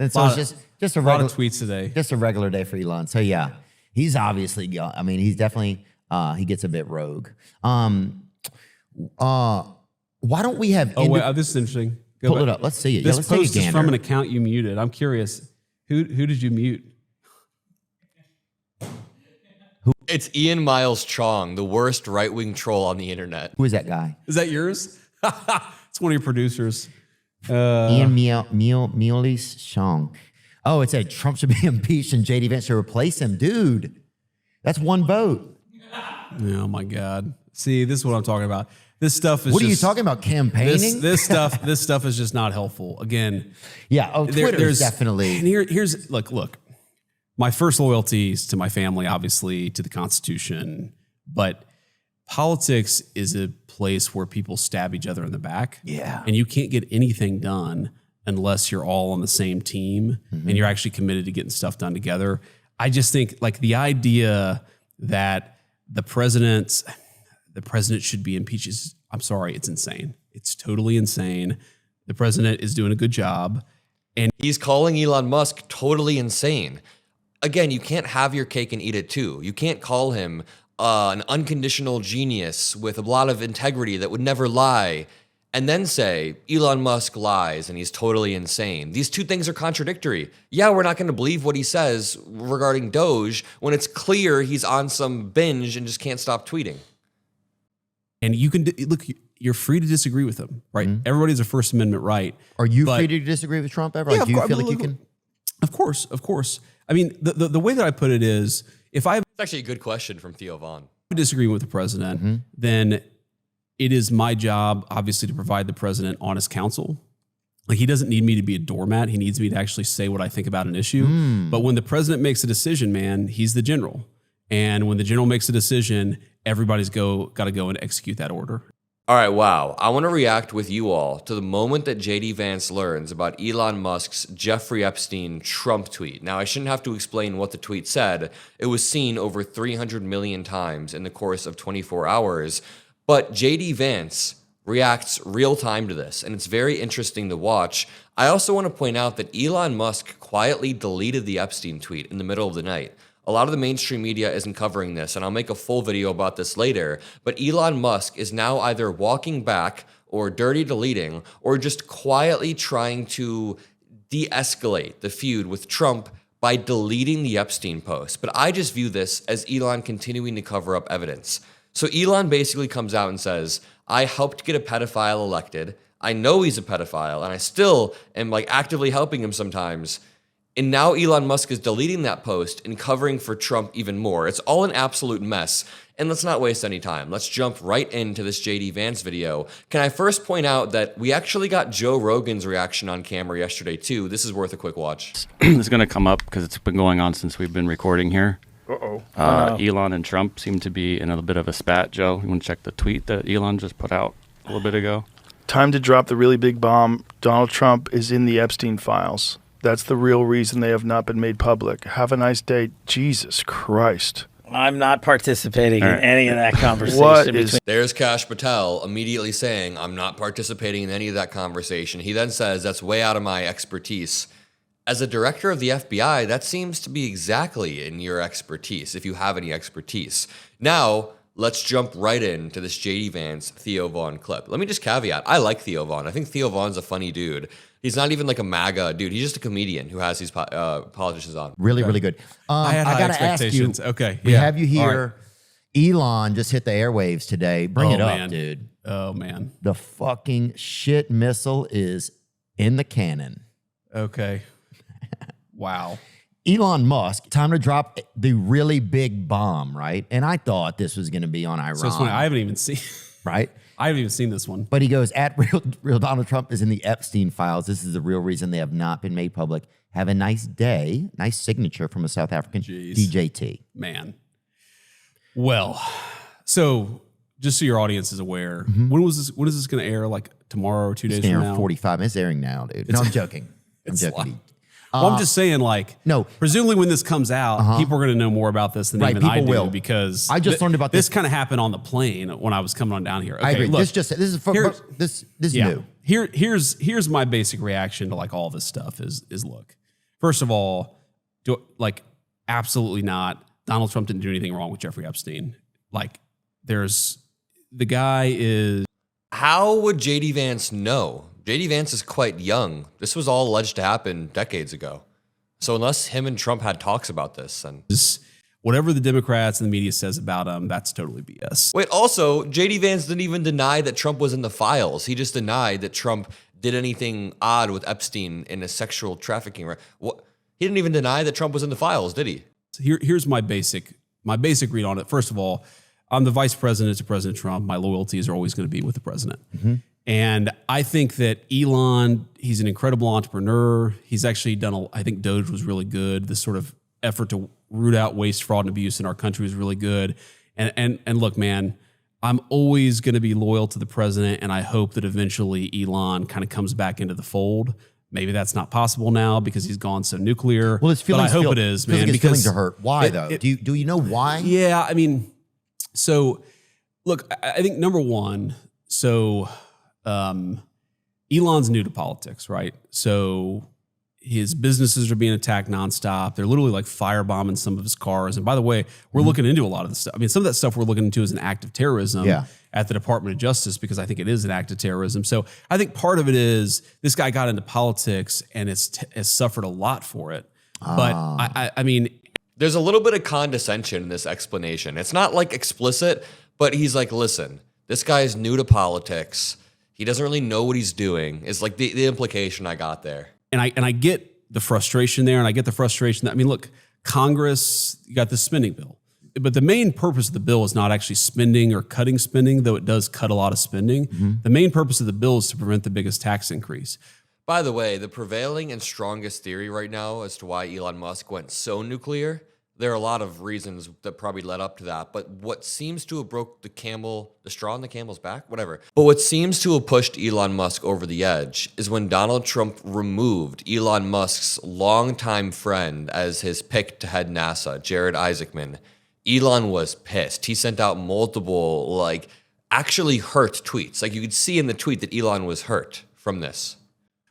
And so it's just a lot of tweets today. Just a regular day for Elon. So yeah, he's obviously, I mean, he's definitely, he gets a bit rogue. Why don't we have? Oh wait, this is interesting. Pull it up. Let's see it. This let's post take a is from an account you muted. I'm curious. Who did you mute? It's Ian Miles Chong, the worst right-wing troll on the internet. Who is that guy? Is that yours? It's one of your producers. Ian Miles Chong. Oh, it said Trump should be impeached and JD Vance should replace him. Dude, that's one vote. Oh my God. See, this is what I'm talking about. This stuff is What are you talking about, campaigning? This stuff is just not helpful. Again. Yeah, Twitter is definitely. And here's look. My first loyalty is to my family, obviously, to the Constitution, but politics is a place where people stab each other in the back. Yeah. And you can't get anything done unless you're all on the same team and you're actually committed to getting stuff done together. I just think like the idea that the president should be impeached is, I'm sorry, it's insane. It's totally insane. The president is doing a good job. And he's calling Elon Musk totally insane. Again, you can't have your cake and eat it too. You can't call him an unconditional genius with a lot of integrity that would never lie and then say Elon Musk lies and he's totally insane. These two things are contradictory. Yeah, we're not going to believe what he says regarding Doge when it's clear he's on some binge and just can't stop tweeting. And you can look, you're free to disagree with him, right? Mm-hmm. Everybody has a First Amendment right. Are you free to disagree with Trump ever? Yeah, do you feel like you can? Of course. I mean, the way that I put it is, if I... It's actually a good question from Theo Vaughn. Disagree with the president, then it is my job, obviously, to provide the president honest counsel. Like, he doesn't need me to be a doormat. He needs me to actually say what I think about an issue. But when the president makes a decision, man, he's the general. And when the general makes a decision, everybody's got to go and execute that order. All right, wow. I want to react with you all to the moment that JD Vance learns about Elon Musk's Jeffrey Epstein Trump tweet. Now, I shouldn't have to explain what the tweet said. It was seen over 300 million times in the course of 24 hours. But JD Vance reacts real time to this, and it's very interesting to watch. I also want to point out that Elon Musk quietly deleted the Epstein tweet in the middle of the night. A lot of the mainstream media isn't covering this, and I'll make a full video about this later, but Elon Musk is now either walking back or dirty deleting or just quietly trying to de-escalate the feud with Trump by deleting the Epstein post. But I just view this as Elon continuing to cover up evidence. So Elon basically comes out and says, I helped get a pedophile elected. I know he's a pedophile, and I still am like actively helping him sometimes. And now Elon Musk is deleting that post and covering for Trump even more. It's all an absolute mess. And let's not waste any time. Let's jump right into this JD Vance video. Can I first point out that we actually got Joe Rogan's reaction on camera yesterday too. This is worth a quick watch. It's going to come up because it's been going on since we've been recording here. Elon and Trump seem to be in a bit of a spat. Joe, you want to check the tweet that Elon just put out a little bit ago? Time to drop the really big bomb. Donald Trump is in the Epstein files. That's the real reason they have not been made public. Have a nice day. Jesus Christ. I'm not participating in any of that conversation. There's Kash Patel immediately saying, I'm not participating in any of that conversation. He then says, that's way out of my expertise. As a director of the FBI, that seems to be exactly in your expertise, if you have any expertise. Now, let's jump right into this JD Vance Theo Vaughn clip. Let me just caveat, I like Theo Vaughn. I think Theo Vaughn's a funny dude. He's not even like a MAGA dude. He's just a comedian who has these politicians on. Really, really good. I got to ask you. We have you here. Right. Elon just hit the airwaves today. Bring it up, dude. Oh, man. The fucking shit missile is in the cannon. Okay. Wow. Elon Musk, time to drop the really big bomb, right? And I thought this was going to be on Iran. So it's funny. I haven't even seen. Right? I haven't even seen this one. But he goes, real Donald Trump is in the Epstein files. This is the real reason they have not been made public. Have a nice day. Nice signature from a South African DJT. Man. Well, so just so your audience is aware, when is this going to air? Like tomorrow or 2 days from now? 45. It's airing now, dude. No, I'm joking. I'm joking. Well, I'm just saying, like, no. Presumably, when this comes out, people are going to know more about this than even I do, because I just learned about this. Kind of happened on the plane when I was coming on down here. Okay, I agree. Look, this is new. Here's my basic reaction to like all this stuff is look, First of all, absolutely not. Donald Trump didn't do anything wrong with Jeffrey Epstein. The guy is. How would JD Vance know? JD Vance is quite young. This was all alleged to happen decades ago. So unless him and Trump had talks about this, and whatever the Democrats and the media says about him, that's totally BS. Wait, also, JD Vance didn't even deny that Trump was in the files. He just denied that Trump did anything odd with Epstein in a sexual trafficking. What? He didn't even deny that Trump was in the files, did he? Here's my basic read on it. First of all, I'm the vice president to President Trump. My loyalties are always going to be with the president. Mm-hmm. And I think that Elon, he's an incredible entrepreneur. He's actually done, I think Doge was really good. This sort of effort to root out waste, fraud, and abuse in our country was really good. And look, man, I'm always going to be loyal to the president, and I hope that eventually Elon kind of comes back into the fold. Maybe that's not possible now because he's gone so nuclear. Well, his feelings, but I hope it is, man. His because feelings are hurt. Why though? Do you know why? Yeah, I mean, so look, I think number one, Elon's new to politics, right? So his businesses are being attacked nonstop. They're literally like firebombing some of his cars. And by the way, we're looking into a lot of this stuff. I mean, some of that stuff we're looking into is an act of terrorism at the Department of Justice, because I think it is an act of terrorism. So I think part of it is this guy got into politics and has suffered a lot for it. But I mean, there's a little bit of condescension in this explanation. It's not like explicit, but he's like, listen, this guy is new to politics. He doesn't really know what he's doing. It's like the implication I got there. And I get the frustration there, and I get the frustration that, I mean, look, Congress, you got the spending bill. But the main purpose of the bill is not actually spending or cutting spending, though it does cut a lot of spending. Mm-hmm. The main purpose of the bill is to prevent the biggest tax increase. By the way, the prevailing and strongest theory right now as to why Elon Musk went so nuclear, there are a lot of reasons that probably led up to that. But what seems to have broke the straw in the camel's back, whatever. But what seems to have pushed Elon Musk over the edge is when Donald Trump removed Elon Musk's longtime friend as his pick to head NASA, Jared Isaacman. Elon was pissed. He sent out multiple, actually hurt tweets. Like, you could see in the tweet that Elon was hurt from this.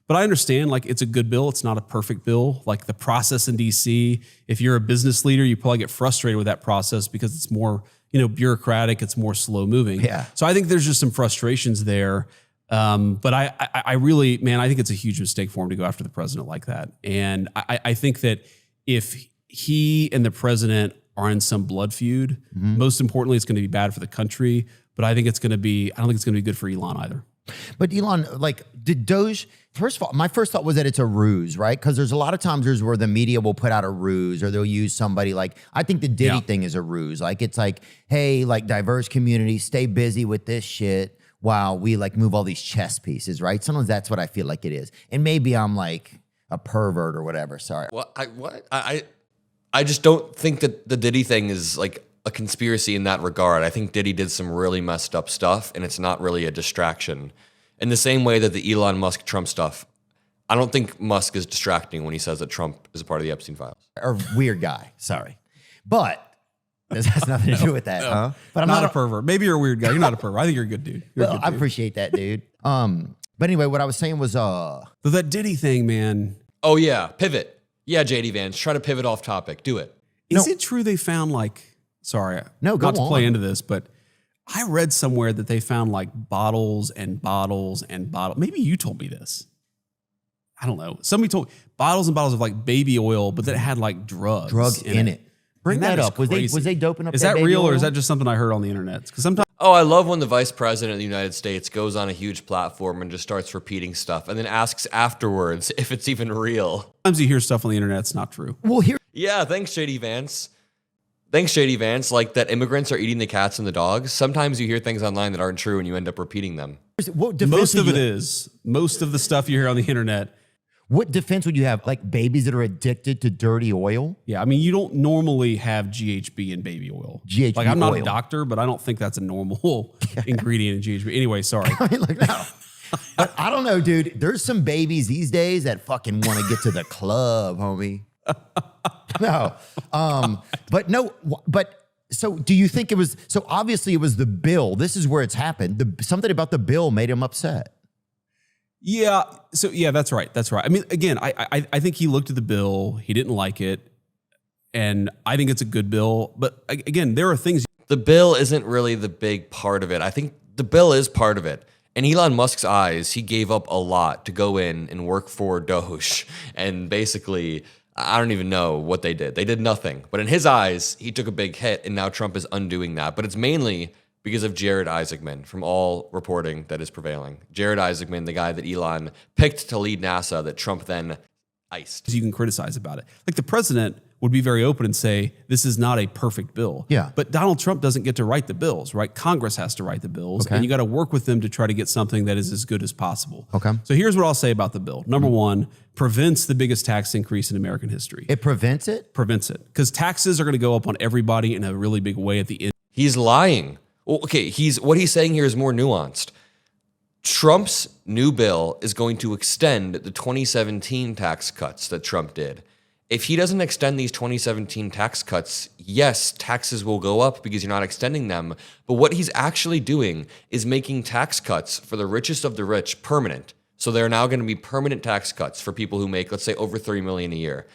But I understand, it's a good bill. It's not a perfect bill. Like the process in DC, if you're a business leader, you probably get frustrated with that process because it's more, bureaucratic. It's more slow moving. Yeah. So I think there's just some frustrations there. But I really, man, I think it's a huge mistake for him to go after the president like that. And I think that if he and the president are in some blood feud, most importantly, it's going to be bad for the country. But I don't think it's going to be good for Elon either. But Elon, did Doge, first of all, my first thought was that it's a ruse, right? Because there's a lot of times where the media will put out a ruse, or they'll use somebody I think the Diddy thing is a ruse. It's hey, diverse community, stay busy with this shit while we move all these chess pieces, right? Sometimes that's what I feel like it is. And maybe I'm a pervert or whatever, sorry. Well, I just don't think that the Diddy thing is a conspiracy in that regard. I think Diddy did some really messed up stuff, and it's not really a distraction. In the same way that the Elon Musk Trump stuff, I don't think Musk is distracting when he says that Trump is a part of the Epstein files. Or weird guy, sorry. But this has nothing to do with that, huh? But I'm not a pervert. Maybe you're a weird guy. You're not a pervert. I think you're a good dude. I appreciate that, dude. But anyway, what I was saying was So that Diddy thing, man. Oh yeah, pivot. Yeah, JD Vance, try to pivot off topic. Do it. Is it true they found sorry, no, go not to on. play into this, but I read somewhere that they found bottles and bottles and bottles. Maybe you told me this. I don't know. Somebody told me bottles and bottles of baby oil, but that had drugs in it. Bring that up. Was they doping up? Is that baby real, oil? or is that just something I heard on the internet? Because sometimes. Oh, I love when the vice president of the United States goes on a huge platform and just starts repeating stuff and then asks afterwards if it's even real. Sometimes you hear stuff on the internet that's not true. Well, Yeah, thanks, JD Vance. Thanks, JD Vance. That immigrants are eating the cats and the dogs. Sometimes you hear things online that aren't true and you end up repeating them. Most of it is. Most of the stuff you hear on the internet. What defense would you have? Babies that are addicted to dirty oil? Yeah, I mean, you don't normally have GHB in baby oil. GHB I'm not oil. a doctor, but I don't think that's a normal ingredient in GHB. Anyway, sorry. I mean, no. But I don't know, dude. There's some babies these days that fucking want to get to the club, homie. No. So do you think it was, so obviously it was the bill. This is where it's happened. Something about the bill made him upset. Yeah. So yeah, that's right. That's right. I mean, again, I think he looked at the bill. He didn't like it. And I think it's a good bill. But again, there are things. The bill isn't really the big part of it. I think the bill is part of it. In Elon Musk's eyes, he gave up a lot to go in and work for Doge. And basically, I don't even know what they did. They did nothing. But in his eyes, he took a big hit, and now Trump is undoing that. But it's mainly because of Jared Isaacman, from all reporting that is prevailing. Jared Isaacman, the guy that Elon picked to lead NASA, that Trump then iced. You can criticize about it. Like the president would be very open and say, this is not a perfect bill. Yeah. But Donald Trump doesn't get to write the bills, right? Congress has to write the bills, Okay. and you got to work with them to try to get something that is as good as possible. Okay. So here's what I'll say about the bill. Number one, prevents the biggest tax increase in American history. It prevents it? Prevents it. Because taxes are going to go up on everybody in a really big way at the end. He's lying. Well, okay, what he's saying here is more nuanced. Trump's new bill is going to extend the 2017 tax cuts that Trump did. If he doesn't extend these 2017 tax cuts, yes, taxes will go up because you're not extending them. But what he's actually doing is making tax cuts for the richest of the rich permanent. So there are now going to be permanent tax cuts for people who make, let's say, over $3 million a year.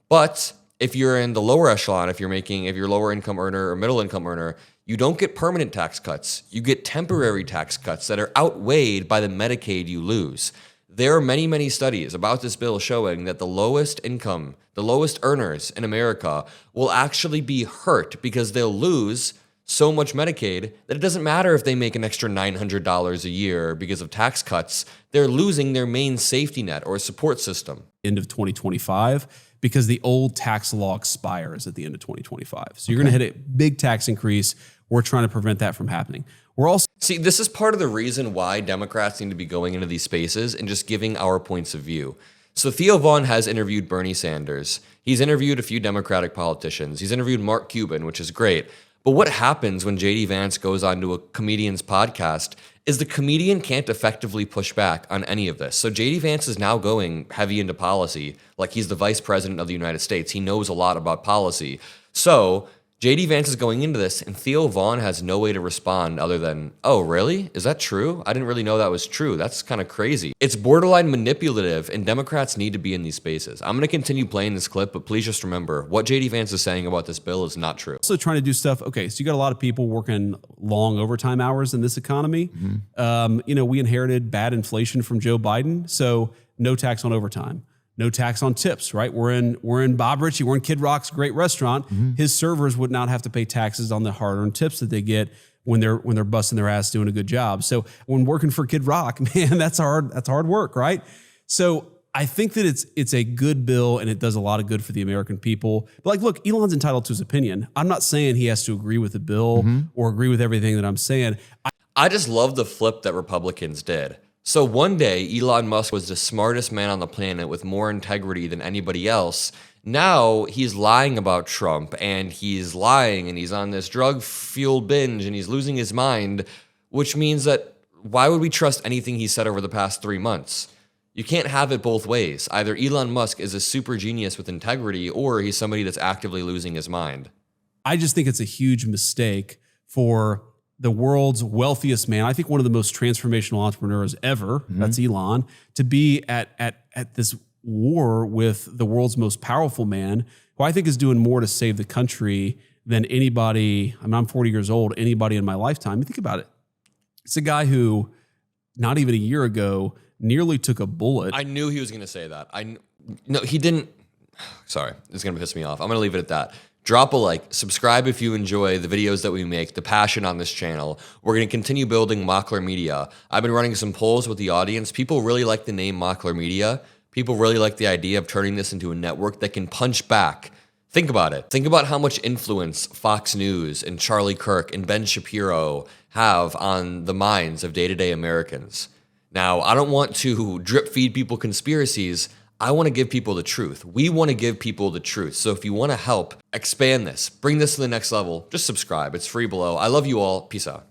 But if you're in the lower echelon, if you're lower income earner or middle income earner, you don't get permanent tax cuts. You get temporary tax cuts that are outweighed by the Medicaid you lose. There are many, many studies about this bill showing that the lowest income, the lowest earners in America will actually be hurt because they'll lose so much Medicaid that it doesn't matter if they make an extra $900 a year because of tax cuts. They're losing their main safety net or support system. End of 2025, because the old tax law expires at the end of 2025. So you're going to hit a big tax increase. We're trying to prevent that from happening. We're also See, this is part of the reason why Democrats need to be going into these spaces and just giving our points of view. So Theo Vaughn has interviewed Bernie Sanders. He's interviewed a few Democratic politicians. He's interviewed Mark Cuban, which is great. But what happens when JD Vance goes onto a comedian's podcast is the comedian can't effectively push back on any of this. So JD Vance is now going heavy into policy, like he's the vice president of the United States. He knows a lot about policy. So JD Vance is going into this, and Theo Vaughn has no way to respond other than, oh, really? Is that true? I didn't really know that was true. That's kind of crazy. It's borderline manipulative, and Democrats need to be in these spaces. I'm going to continue playing this clip, but please just remember, what JD Vance is saying about this bill is not true. also trying to do stuff. Okay, so you got a lot of people working long overtime hours in this economy. We inherited bad inflation from Joe Biden, so no tax on overtime. No tax on tips, right? We're in Bob Ritchie, we're in Kid Rock's great restaurant. His servers would not have to pay taxes on the hard-earned tips that they get when they're busting their ass doing a good job. So when working for Kid Rock, man, that's hard work, right? So I think that it's a good bill and it does a lot of good for the American people. But like, look, Elon's entitled to his opinion. I'm not saying he has to agree with the bill or agree with everything that I'm saying. I just love the flip that Republicans did. So one day, Elon Musk was the smartest man on the planet with more integrity than anybody else. Now he's lying about Trump, and he's lying, and he's on this drug-fueled binge, and he's losing his mind, which means that why would we trust anything he said over the past 3 months? You can't have it both ways. Either Elon Musk is a super genius with integrity, or he's somebody that's actively losing his mind. I just think it's a huge mistake for the world's wealthiest man, I think one of the most transformational entrepreneurs ever, that's Elon, to be at this war with the world's most powerful man, who I think is doing more to save the country than anybody. I mean, I'm 40 years old, anybody in my lifetime. You think about it. It's a guy who, not even a year ago, nearly took a bullet. I knew he was going to say that. No, he didn't. Sorry, it's going to piss me off. I'm going to leave it at that. Drop a like, subscribe if you enjoy the videos that we make, the passion on this channel. We're going to continue building Mockler Media. I've been running some polls with the audience. People really like the name Mockler Media. People really like the idea of turning this into a network that can punch back. Think about it. Think about how much influence Fox News and Charlie Kirk and Ben Shapiro have on the minds of day-to-day Americans. Now, I don't want to drip feed people conspiracies. I want to give people the truth. We want to give people the truth. So if you want to help expand this, bring this to the next level, just subscribe. It's free below. I love you all. Peace out.